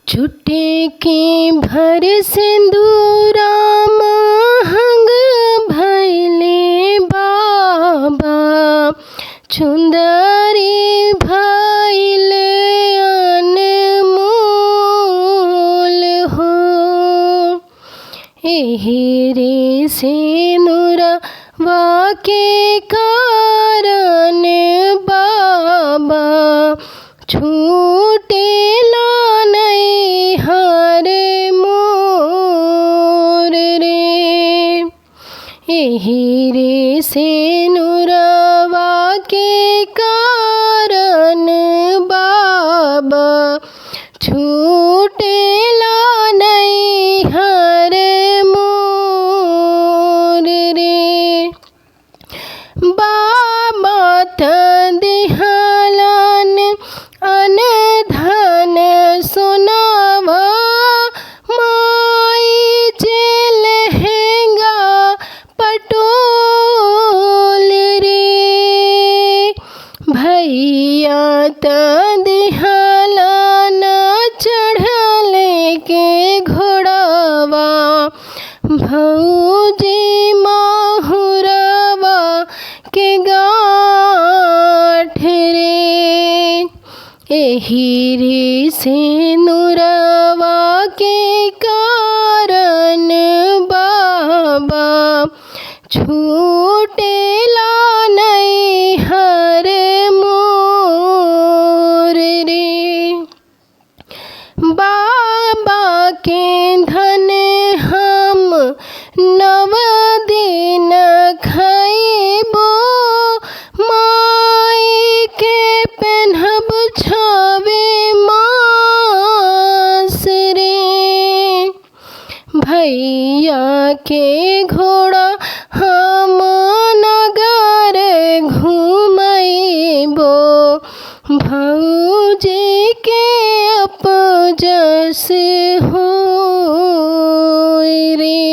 चुटकी भर सिंदूरा महंग भैले बाबा, चुंदरी भैल अनमोल हो। एही रे सिंदूरवा के कारण बाबा, छूटेला नैहर मोर रे। एही रे सिंदूरवा के कारण बाबा, छूटेला नैहर मोर रे। बाबा त दिहलन अनधन सोनावा, माई जे लहंगा पटोल रे। भैया त दिहलन चढ़ल के घोड़वा, भौजी माहुरवा के गाँठ रे। एही रे सिंदूरवा के कारण बाबा, छूटेला नैहर मोर रे। बाबा के धन हम 9 दिन खइबो, माई के पेन्हब 6 मास रे। भैया के घोड़ा हम नगर घुमैबो, भौजी के अपजस होय रे।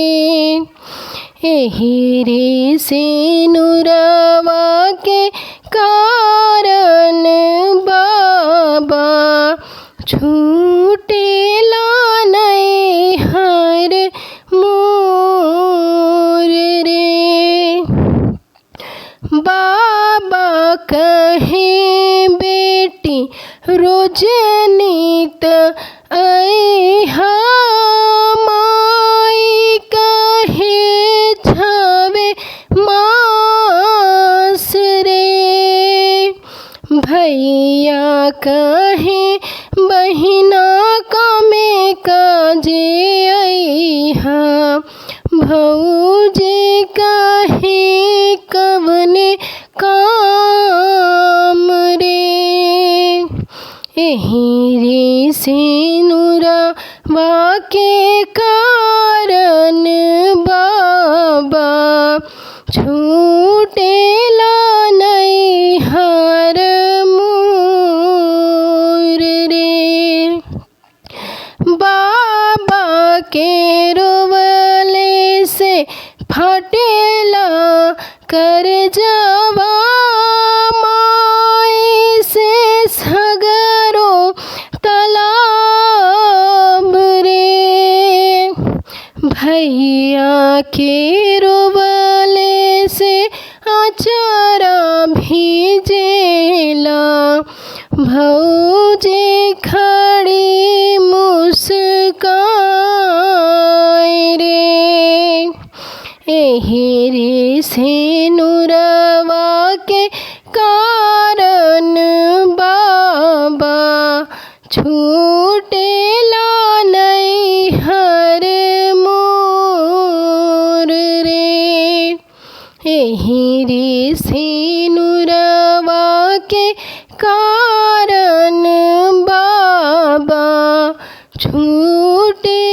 एही रे सिंदूरवा के कारण बाबा, छूटेला नैहर मोर रे। बाबा कहे बेटी रोज नित अइहा, माई कहे 6 मास रे। भैया कहे बहिना कामे काजे अइहा, भौजी कहे कवने काम रे। एही रे सिंदूरवा के कारण बाबा, छूटेला नैहर मोर रे। बाबा के रोवले से फटेला करजवा, माई से सगरो तालाब रे। भैया के रोवले से आचरा भीजेला, भौजी खड़ी मुस्काय रे। एही रे सिंदूरवा के कारण बाबा, छूटेला नैहर मोर रे। एही रे सिंदूरवा के कारण बाबा, छूटे